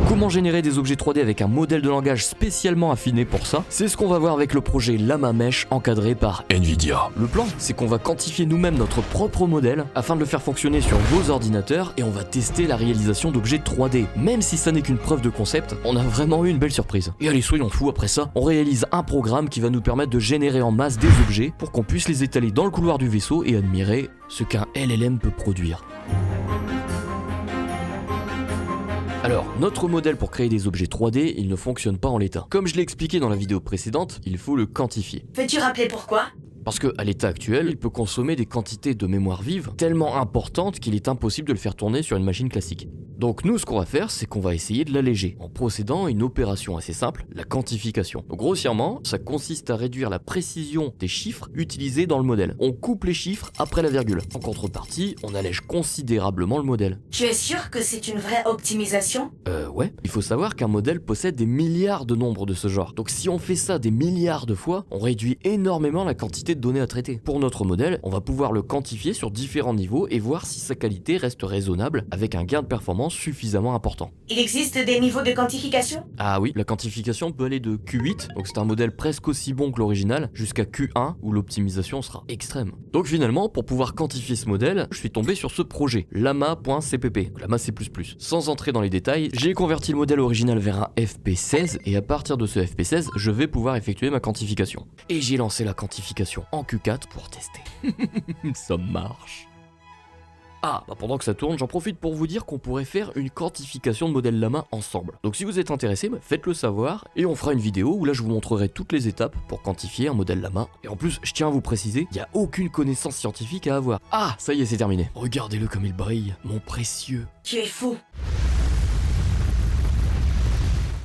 Comment générer des objets 3D avec un modèle de langage spécialement affiné pour ça? C'est ce qu'on va voir avec le projet Llama Mesh encadré par Nvidia. Le plan, c'est qu'on va quantifier nous-mêmes notre propre modèle afin de le faire fonctionner sur vos ordinateurs et on va tester la réalisation d'objets 3D. Même si ça n'est qu'une preuve de concept, on a vraiment eu une belle surprise. Et allez, soyons fous, après ça, on réalise un programme qui va nous permettre de générer en masse des objets pour qu'on puisse les étaler dans le couloir du vaisseau et admirer ce qu'un LLM peut produire. Alors, notre modèle pour créer des objets 3D, il ne fonctionne pas en l'état. Comme je l'ai expliqué dans la vidéo précédente, il faut le quantifier. Peux-tu rappeler pourquoi? Parce qu'à l'état actuel, il peut consommer des quantités de mémoire vive tellement importantes qu'il est impossible de le faire tourner sur une machine classique. Donc nous, ce qu'on va faire, c'est qu'on va essayer de l'alléger en procédant à une opération assez simple, la quantification. Donc grossièrement, ça consiste à réduire la précision des chiffres utilisés dans le modèle. On coupe les chiffres après la virgule. En contrepartie, on allège considérablement le modèle. Tu es sûr que c'est une vraie optimisation? Ouais. Il faut savoir qu'un modèle possède des milliards de nombres de ce genre. Donc si on fait ça des milliards de fois, on réduit énormément la quantité de données à traiter. Pour notre modèle, on va pouvoir le quantifier sur différents niveaux et voir si sa qualité reste raisonnable avec un gain de performance suffisamment important. Il existe des niveaux de quantification? Ah oui, la quantification peut aller de Q8, donc c'est un modèle presque aussi bon que l'original, jusqu'à Q1 où l'optimisation sera extrême. Donc finalement, pour pouvoir quantifier ce modèle, je suis tombé sur ce projet, llama.cpp, Llama C++. Sans entrer dans les détails, j'ai converti le modèle original vers un FP16 et à partir de ce FP16, je vais pouvoir effectuer ma quantification. Et j'ai lancé la quantification en Q4 pour tester. Ça marche. Ah, bah pendant que ça tourne, j'en profite pour vous dire qu'on pourrait faire une quantification de modèle Llama ensemble. Donc si vous êtes intéressé, faites-le savoir et on fera une vidéo où là je vous montrerai toutes les étapes pour quantifier un modèle Llama. Et en plus, je tiens à vous préciser, il n'y a aucune connaissance scientifique à avoir. Ah, ça y est, c'est terminé. Regardez-le comme il brille, mon précieux. Tu es fou.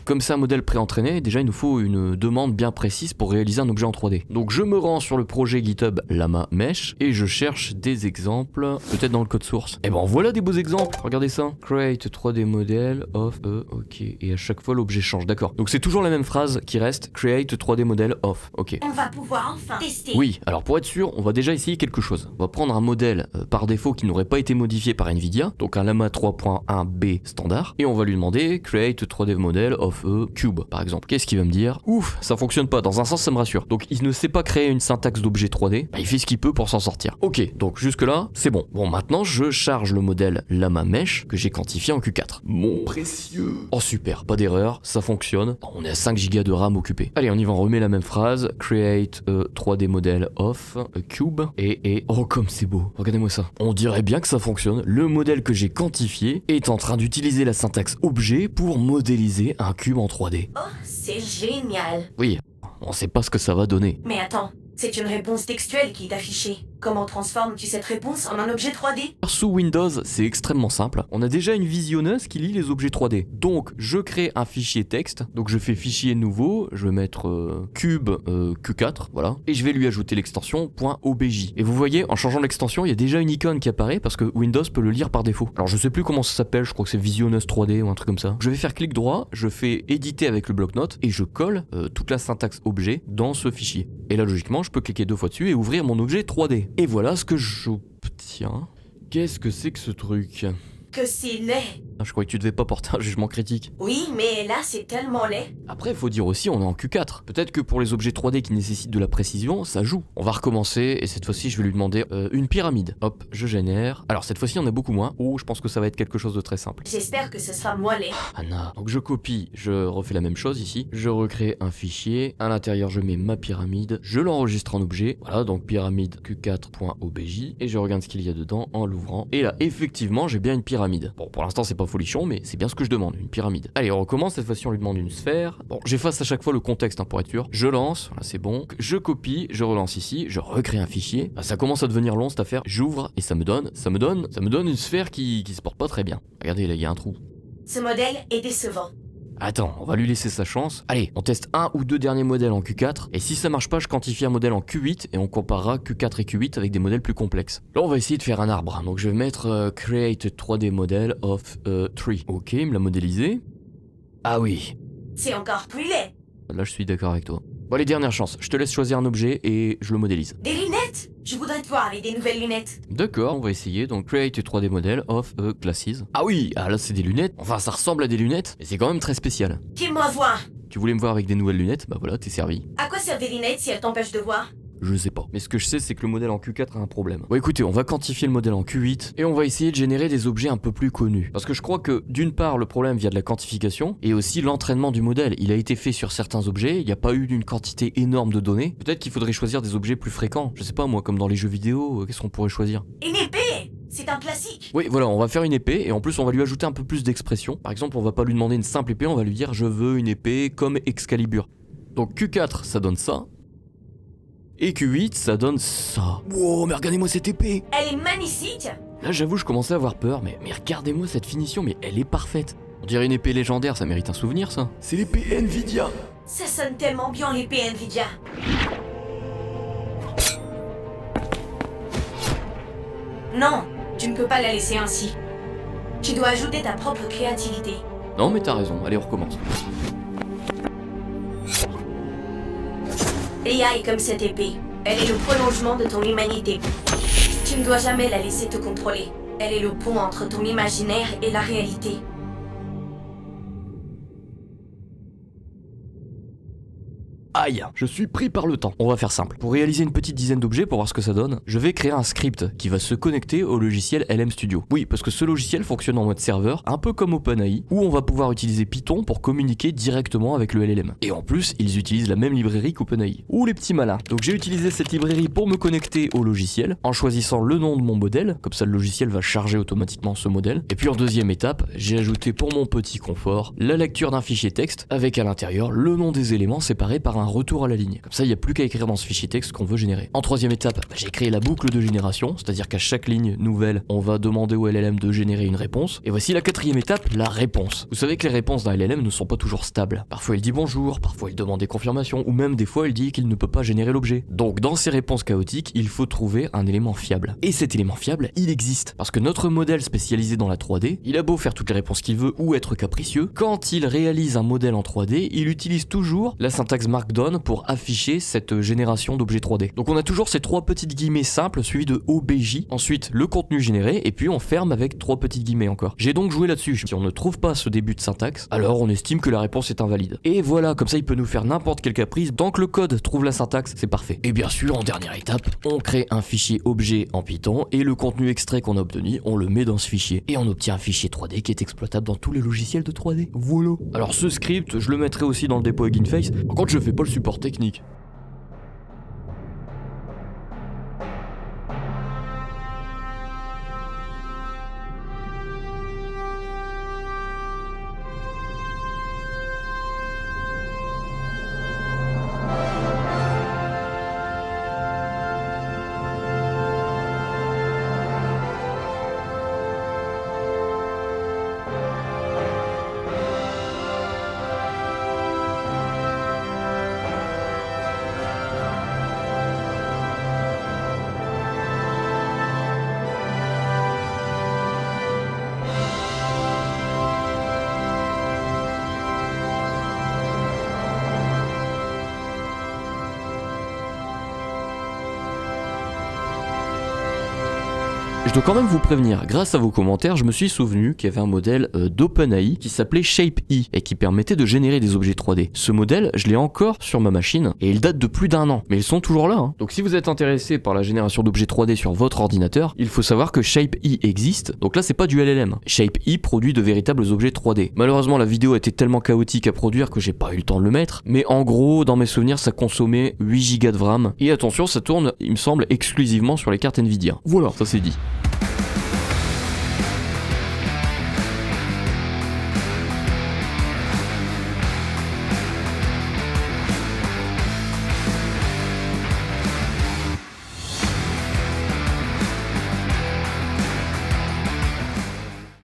Comme c'est un modèle pré-entraîné, déjà il nous faut une demande bien précise pour réaliser un objet en 3D. Donc je me rends sur le projet GitHub Llama Mesh et je cherche des exemples, peut-être dans le code source. Et ben voilà des beaux exemples, regardez ça. Create 3D model of, ok. Et à chaque fois l'objet change, d'accord. Donc c'est toujours la même phrase qui reste, create 3D model of, ok. On va pouvoir enfin tester. Oui, alors pour être sûr, on va déjà essayer quelque chose. On va prendre un modèle par défaut qui n'aurait pas été modifié par Nvidia, donc un Llama 3.1b standard, et on va lui demander create 3D model of cube par exemple. Qu'est-ce qu'il va me dire? Ouf, ça fonctionne pas. Dans un sens, ça me rassure. Donc il ne sait pas créer une syntaxe d'objet 3D, il fait ce qu'il peut pour s'en sortir. Ok, donc jusque là, c'est bon. Bon, maintenant je charge le modèle Llama Mesh que j'ai quantifié en Q4. Mon précieux. Oh super, pas d'erreur, ça fonctionne. On est à 5 Go de RAM occupé. Allez, on y va, on remet la même phrase. Create 3D model of cube et oh comme c'est beau. Regardez-moi ça. On dirait bien que ça fonctionne. Le modèle que j'ai quantifié est en train d'utiliser la syntaxe objet pour modéliser un cube en 3D. Oh, c'est génial. Oui, on sait pas ce que ça va donner. Mais attends, c'est une réponse textuelle qui est affichée. Comment transformes-tu cette réponse en un objet 3D? Sous Windows, c'est extrêmement simple. On a déjà une visionneuse qui lit les objets 3D. Donc, je crée un fichier texte. Donc, je fais fichier nouveau. Je vais mettre cube Q4, voilà. Et je vais lui ajouter l'extension .obj. Et vous voyez, en changeant l'extension, il y a déjà une icône qui apparaît parce que Windows peut le lire par défaut. Alors, je sais plus comment ça s'appelle. Je crois que c'est visionneuse 3D ou un truc comme ça. Je vais faire clic droit. Je fais éditer avec le bloc-notes et je colle toute la syntaxe objet dans ce fichier. Et là, logiquement, je peux cliquer 2 fois dessus et ouvrir mon objet 3D. Et voilà ce que j'obtiens. Qu'est-ce que c'est que ce truc? Que c'est laid. Je croyais que tu devais pas porter un jugement critique. Oui, mais là c'est tellement laid. Après, faut dire aussi, on est en Q4. Peut-être que pour les objets 3D qui nécessitent de la précision, ça joue. On va recommencer, et cette fois-ci, je vais lui demander une pyramide. Hop, je génère. Alors, cette fois-ci, on a beaucoup moins. Oh, je pense que ça va être quelque chose de très simple. J'espère que ce sera moins laid. Anna. Donc, je copie, je refais la même chose ici. Je recrée un fichier. À l'intérieur, je mets ma pyramide. Je l'enregistre en objet. Voilà, donc pyramide q4.obj. Et je regarde ce qu'il y a dedans en l'ouvrant. Et là, effectivement, j'ai bien une pyramide. Bon, pour l'instant, c'est pas folichon, mais c'est bien ce que je demande, une pyramide. Allez, on recommence, cette fois-ci on lui demande une sphère. Bon, j'efface à chaque fois le contexte pour être sûr. Je lance, voilà c'est bon. Je copie, je relance ici, je recrée un fichier. Ah, ça commence à devenir long cette affaire. J'ouvre et ça me donne une sphère qui se porte pas très bien. Regardez là, il y a un trou. Ce modèle est décevant. Attends, on va lui laisser sa chance. Allez, on teste un ou deux derniers modèles en Q4, et si ça marche pas, je quantifie un modèle en Q8, et on comparera Q4 et Q8 avec des modèles plus complexes. Là, on va essayer de faire un arbre, donc je vais mettre Create 3D Model of Tree. Ok, il me l'a modélisé. Ah oui. C'est encore plus laid. Là, je suis d'accord avec toi. Bon, les dernières chances, je te laisse choisir un objet, et je le modélise. Des lunettes? Je voudrais te voir avec des nouvelles lunettes. D'accord, on va essayer. Donc create a 3D model of glasses. Ah oui, ah là c'est des lunettes. Enfin ça ressemble à des lunettes, mais c'est quand même très spécial. Dis-moi voir. Tu voulais me voir avec des nouvelles lunettes? Bah voilà, t'es servi. À quoi servent des lunettes si elles t'empêchent de voir? Je sais pas. Mais ce que je sais, c'est que le modèle en Q4 a un problème. Bon écoutez, on va quantifier le modèle en Q8 et on va essayer de générer des objets un peu plus connus. Parce que je crois que d'une part, le problème vient de la quantification et aussi l'entraînement du modèle. Il a été fait sur certains objets, il n'y a pas eu d'une quantité énorme de données. Peut-être qu'il faudrait choisir des objets plus fréquents. Je sais pas moi, comme dans les jeux vidéo, qu'est-ce qu'on pourrait choisir? Une épée! C'est un classique. Oui, voilà, on va faire une épée et en plus on va lui ajouter un peu plus d'expression. Par exemple, on va pas lui demander une simple épée, on va lui dire je veux une épée comme Excalibur. Donc Q4, ça donne ça. Et Q8, ça donne ça. Wow, mais regardez-moi cette épée! Elle est magnifique. Là, j'avoue, je commençais à avoir peur, mais regardez-moi cette finition, mais elle est parfaite. On dirait une épée légendaire, ça mérite un souvenir, ça. C'est l'épée Nvidia! Ça sonne tellement bien l'épée Nvidia. Non, tu ne peux pas la laisser ainsi. Tu dois ajouter ta propre créativité. Non, mais t'as raison, allez, on recommence. Leia est comme cette épée. Elle est le prolongement de ton humanité. Tu ne dois jamais la laisser te contrôler. Elle est le pont entre ton imaginaire et la réalité. Aïe, je suis pris par le temps. On va faire simple. Pour réaliser une petite dizaine d'objets pour voir ce que ça donne, je vais créer un script qui va se connecter au logiciel LM Studio. Oui, parce que ce logiciel fonctionne en mode serveur, un peu comme OpenAI, où on va pouvoir utiliser Python pour communiquer directement avec le LLM. Et en plus, ils utilisent la même librairie qu'OpenAI. Ouh les petits malins. Donc j'ai utilisé cette librairie pour me connecter au logiciel, en choisissant le nom de mon modèle, comme ça le logiciel va charger automatiquement ce modèle. Et puis en deuxième étape, j'ai ajouté pour mon petit confort, la lecture d'un fichier texte, avec à l'intérieur le nom des éléments séparés par un retour à la ligne. Comme ça, il n'y a plus qu'à écrire dans ce fichier texte qu'on veut générer. En troisième étape, j'ai créé la boucle de génération, c'est-à-dire qu'à chaque ligne nouvelle, on va demander au LLM de générer une réponse. Et voici la quatrième étape, la réponse. Vous savez que les réponses d'un LLM ne sont pas toujours stables. Parfois il dit bonjour, parfois il demande des confirmations, ou même des fois il dit qu'il ne peut pas générer l'objet. Donc dans ces réponses chaotiques, il faut trouver un élément fiable. Et cet élément fiable, il existe. Parce que notre modèle spécialisé dans la 3D, il a beau faire toutes les réponses qu'il veut ou être capricieux, quand il réalise un modèle en 3D, il utilise toujours la syntaxe Markdown pour afficher cette génération d'objets 3D. Donc on a toujours ces trois petites guillemets simples suivis de OBJ, ensuite le contenu généré et puis on ferme avec trois petites guillemets encore. J'ai donc joué là-dessus. Si on ne trouve pas ce début de syntaxe, alors on estime que la réponse est invalide. Et voilà, comme ça il peut nous faire n'importe quel caprice, tant que le code trouve la syntaxe, c'est parfait. Et bien sûr, en dernière étape, on crée un fichier objet en Python et le contenu extrait qu'on a obtenu, on le met dans ce fichier et on obtient un fichier 3D qui est exploitable dans tous les logiciels de 3D. Voilà. Alors ce script, je le mettrai aussi dans le dépôt Hugging Face. Par contre, je fais pas le support technique. Je dois quand même vous prévenir, grâce à vos commentaires, je me suis souvenu qu'il y avait un modèle d'OpenAI qui s'appelait ShapeE et qui permettait de générer des objets 3D. Ce modèle, je l'ai encore sur ma machine et il date de plus d'1 an, mais ils sont toujours là. Donc si vous êtes intéressé par la génération d'objets 3D sur votre ordinateur, il faut savoir que ShapeE existe, donc là c'est pas du LLM. ShapeE produit de véritables objets 3D. Malheureusement la vidéo était tellement chaotique à produire que j'ai pas eu le temps de le mettre, mais en gros, dans mes souvenirs, ça consommait 8 Go de RAM. Et attention, ça tourne, il me semble, exclusivement sur les cartes Nvidia. Voilà, ça c'est dit.